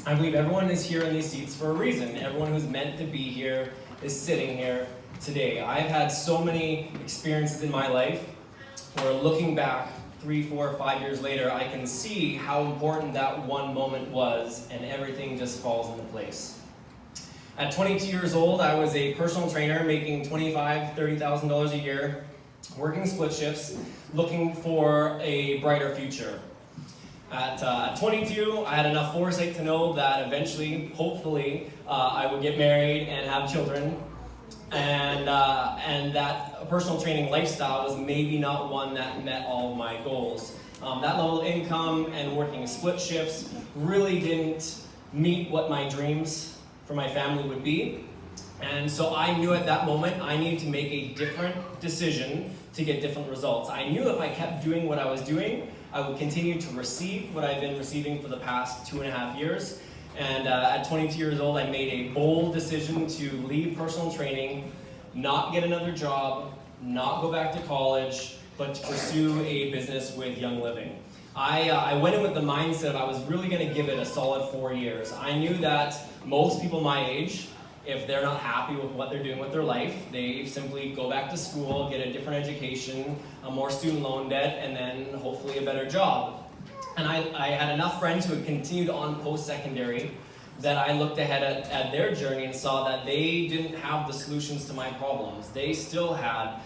I believe everyone is here in these seats for a reason. Everyone who's meant to be here is sitting here today. I've had so many experiences in my life where looking back 3, 4, 5 years later, I can see how important that one moment was, and everything just falls into place. At 22 years old, I was a personal trainer making $25,000, $30,000 a year, working split shifts, looking for a brighter future. At 22, I had enough foresight to know that eventually, hopefully, I would get married and have children, and that personal training lifestyle was maybe not one that met all of my goals. That level of income and working split shifts really didn't meet what my dreams for my family would be. And so I knew at that moment I needed to make a different decision to get different results. I knew if I kept doing what I was doing, I would continue to receive what I've been receiving for the past 2.5 years. And at 22 years old, I made a bold decision to leave personal training, not get another job, not go back to college, but to pursue a business with Young Living. I went in with the mindset I was really going to give it a solid 4 years. I knew that most people my age, if they're not happy with what they're doing with their life, they simply go back to school, get a different education, more student loan debt, and then hopefully a better job. And I had enough friends who had continued on post-secondary that I looked ahead at their journey and saw that they didn't have the solutions to my problems. They still had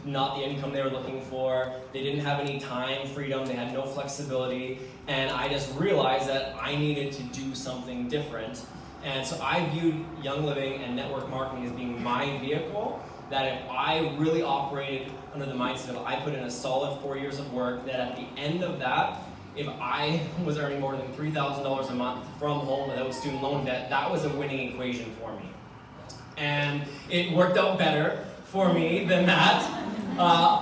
not the income they were looking for. They didn't have any time freedom. They had no flexibility. And I just realized that I needed to do something different. And so I viewed Young Living and network marketing as being my vehicle, that if I really operated under the mindset of I put in a solid 4 years of work, that at the end of that, if I was earning more than $3,000 a month from home without student loan debt, that was a winning equation for me. And it worked out better for me than that,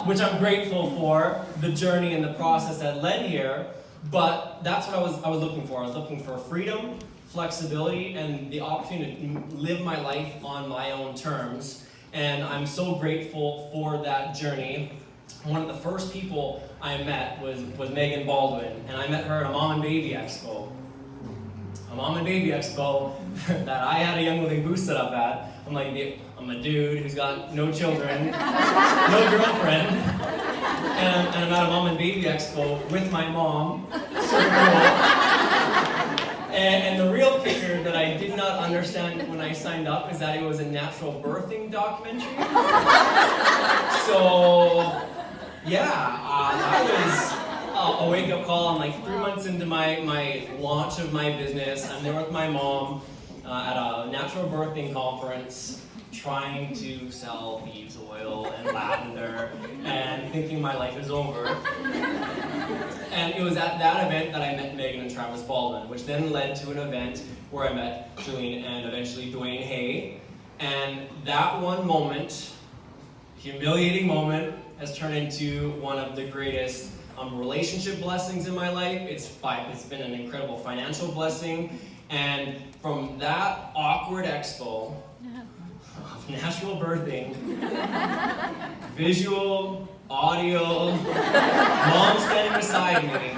which I'm grateful for, the journey and the process that led here. But that's what I was looking for. I was looking for freedom, flexibility, and the opportunity to live my life on my own terms. And I'm so grateful for that journey. One of the first people I met was Megan Baldwin, and I met her at a Mom and Baby Expo. A Mom and Baby Expo that I had a Young Living booth set up at. I'm a dude who's got no children, no girlfriend, and I'm at a Mom and Baby Expo with my mom. So cool. And the real kicker that I did not understand when I signed up is that it was a natural birthing documentary. So, yeah, that was a wake-up call. I'm like 3 months into my launch of my business. I'm there with my mom at a natural birthing conference, trying to sell beads oil and lavender, and thinking my life is over. And it was at that event that I met Megan and Travis Baldwin, which then led to an event where I met Julian and eventually Dwayne Hay. And that one moment, humiliating moment, has turned into one of the greatest relationship blessings in my life. It's been an incredible financial blessing. And from that awkward expo of natural birthing, visual, audio, mom standing beside me,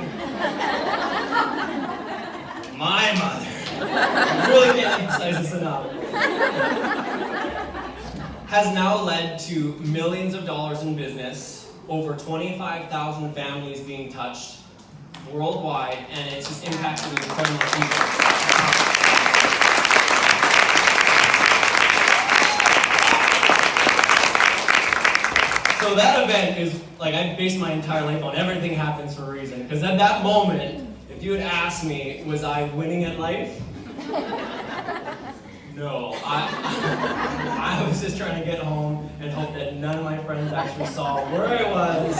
my mother, I really can't emphasize this enough, has now led to millions of dollars in business, over 25,000 families being touched worldwide, and it's just impacted incredible people. So that event is, I based my entire life on everything happens for a reason. Because at that moment, if you had asked me, was I winning at life? No. I was just trying to get home and hope that none of my friends actually saw where I was,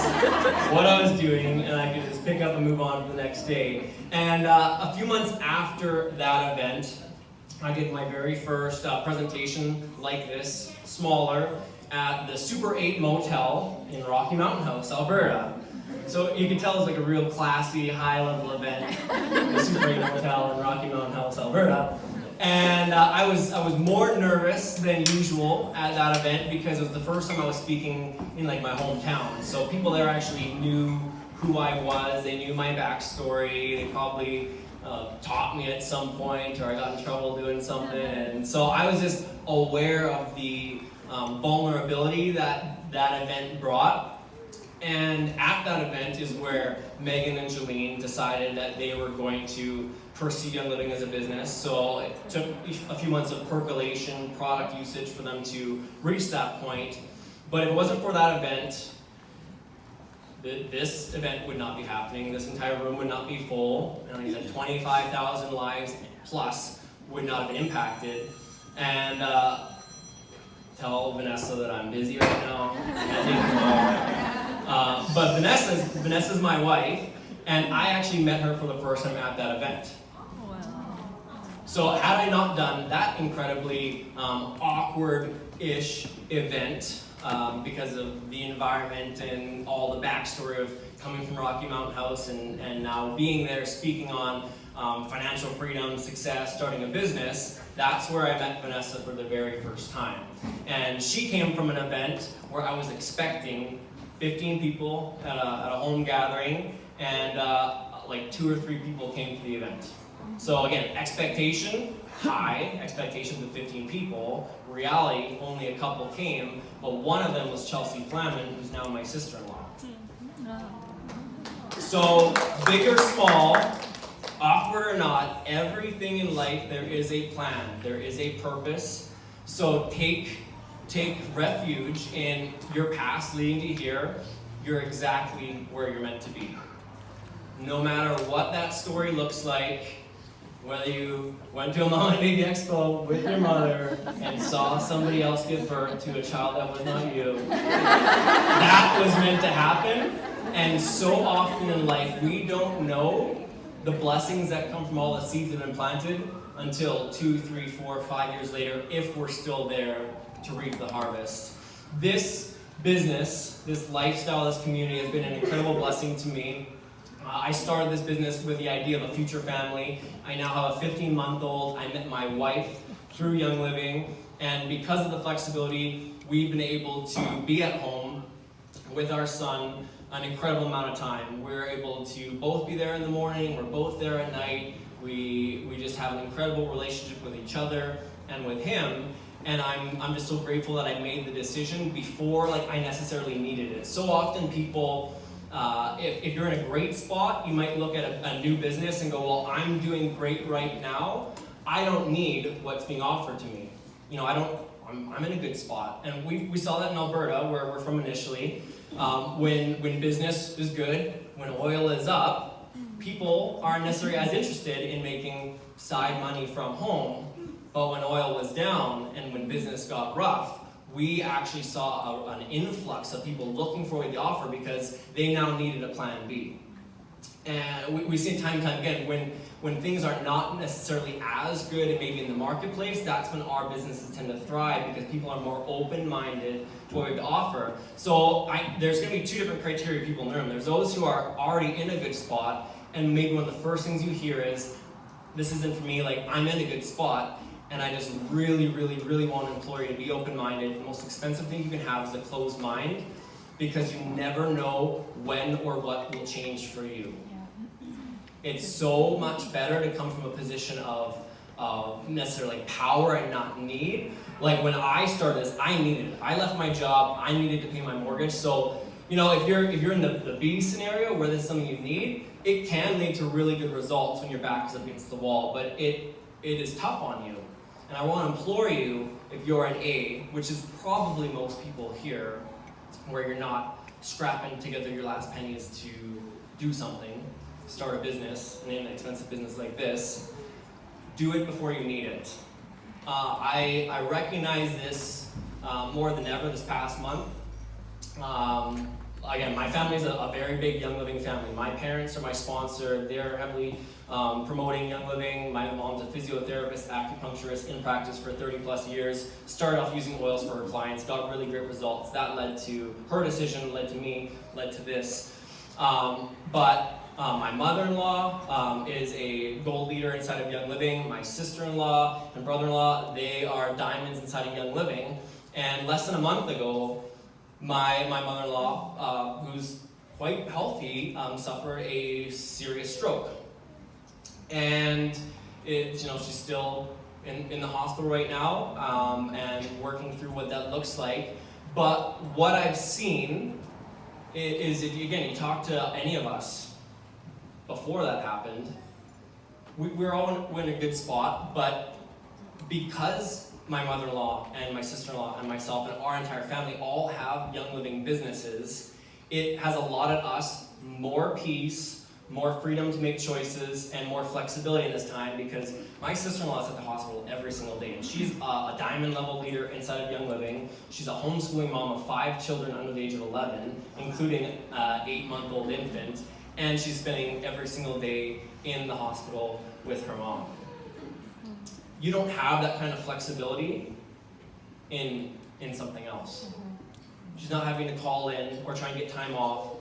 what I was doing, and I could just pick up and move on to the next day. And a few months after that event, I did my very first presentation like this, smaller, at the Super 8 Motel in Rocky Mountain House, Alberta. So you can tell it's like a real classy, high-level event, the Super 8 Motel in Rocky Mountain House, Alberta. And I was more nervous than usual at that event because it was the first time I was speaking in my hometown. So people there actually knew who I was, they knew my backstory, they probably taught me at some point, or I got in trouble doing something. And so I was just aware of the vulnerability that that event brought. And at that event is where Megan and Jolene decided that they were going to pursue Young Living as a business. So it took a few months of percolation, product usage for them to reach that point. But if it wasn't for that event, this event would not be happening. This entire room would not be full. And like I said, 25,000 lives plus would not have been impacted. And tell Vanessa that I'm busy right now. But Vanessa's my wife, and I actually met her for the first time at that event. So had I not done that incredibly awkward-ish event, because of the environment and all the backstory of coming from Rocky Mountain House and now being there speaking on financial freedom, success, starting a business, that's where I met Vanessa for the very first time. And she came from an event where I was expecting 15 people at a home gathering, and like 2 or 3 people came to the event. So again, expectation, high, expectations of 15 people. Reality, only a couple came, but one of them was Chelsea Flaman, who's now my sister-in-law. So, big or small, awkward or not, everything in life, there is a plan, there is a purpose. So take refuge in your past leading to here. You're exactly where you're meant to be. No matter what that story looks like, whether you went to a Mom and Baby Expo with your mother and saw somebody else give birth to a child that was not you, that was meant to happen. And so often in life, we don't know the blessings that come from all the seeds that have been planted until 2, 3, 4, 5 years later, if we're still there to reap the harvest. This business, this lifestyle, this community has been an incredible blessing to me. I started this business with the idea of a future family. I now have a 15-month-old. I met my wife through Young Living, and because of the flexibility, we've been able to be at home with our son an incredible amount of time. We're able to both be there in the morning, we're both there at night. We just have an incredible relationship with each other and with him. And I'm just so grateful that I made the decision before I necessarily needed it. So often people, if you're in a great spot, you might look at a new business and go, well, I'm doing great right now. I don't need what's being offered to me. I'm in a good spot. And we saw that in Alberta, where we're from initially. When business is good, when oil is up, people aren't necessarily as interested in making side money from home. But when oil was down and when business got rough, we actually saw an influx of people looking for the offer because they now needed a plan B. And we see it time and time again, when things are not necessarily as good and maybe in the marketplace, that's when our businesses tend to thrive because people are more open-minded to what we have to offer. So there's going to be 2 different criteria of people in the room. There's those who are already in a good spot, and maybe one of the first things you hear is, this isn't for me, I'm in a good spot, and I just really, really, really want to implore you to be open-minded. The most expensive thing you can have is a closed mind, because you never know when or what will change for you. It's so much better to come from a position of necessarily power and not need. When I started this, I needed it. I left my job, I needed to pay my mortgage. So, if you're in the B scenario where this is something you need, it can lead to really good results when your back is up against the wall, but it is tough on you. And I want to implore you, if you're an A, which is probably most people here, where you're not scrapping together your last pennies to do something, start a business, an inexpensive business like this, do it before you need it. I recognize this more than ever this past month. Again, my family is a very big Young Living family. My parents are my sponsor. They're heavily promoting Young Living. My mom's a physiotherapist, acupuncturist in practice for 30 plus years. Started off using oils for her clients, got really great results. That led to her decision, led to me, led to this. My mother-in-law is a gold leader inside of Young Living. My sister-in-law and brother-in-law, they are diamonds inside of Young Living. And less than a month ago, my mother-in-law, who's quite healthy, suffered a serious stroke. And she's still in the hospital right now, and working through what that looks like. But what I've seen is if you talk to any of us before that happened, we're all in a good spot, but because my mother-in-law and my sister-in-law and myself and our entire family all have Young Living businesses, it has allotted us more peace, more freedom to make choices, and more flexibility in this time, because my sister-in-law is at the hospital every single day, and she's a diamond level leader inside of Young Living. She's a homeschooling mom of 5 children under the age of 11, including an 8-month-old infant, and she's spending every single day in the hospital with her mom. You don't have that kind of flexibility in something else. She's not having to call in or try and get time off.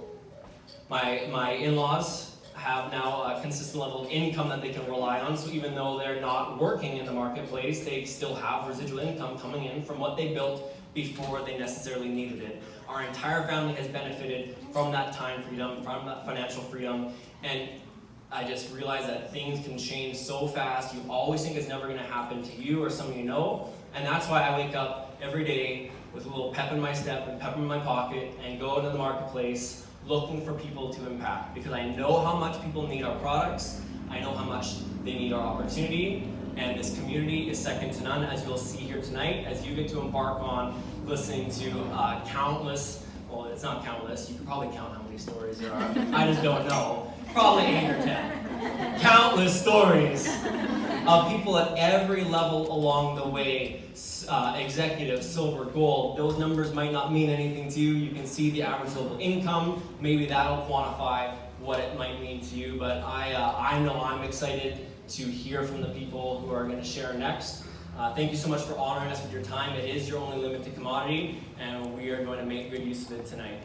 My in-laws have now a consistent level of income that they can rely on, so even though they're not working in the marketplace, they still have residual income coming in from what they built before they necessarily needed it. Our entire family has benefited from that time freedom, from that financial freedom, and I just realized that things can change so fast. You always think it's never going to happen to you or someone you know, and that's why I wake up every day with a little pep in my step and pep in my pocket and go into the marketplace looking for people to impact, because I know how much people need our products, I know how much they need our opportunity, and this community is second to none, as you'll see here tonight, as you get to embark on listening to countless, well, it's not countless, you can probably count how many stories there are, I just don't know, probably 8 or 10. Countless stories of people at every level along the way, executive, silver, gold. Those numbers might not mean anything to you. You can see the average level income. Maybe that'll quantify what it might mean to you. But I know I'm excited to hear from the people who are going to share next. Thank you so much for honoring us with your time. It is your only limited commodity, and we are going to make good use of it tonight.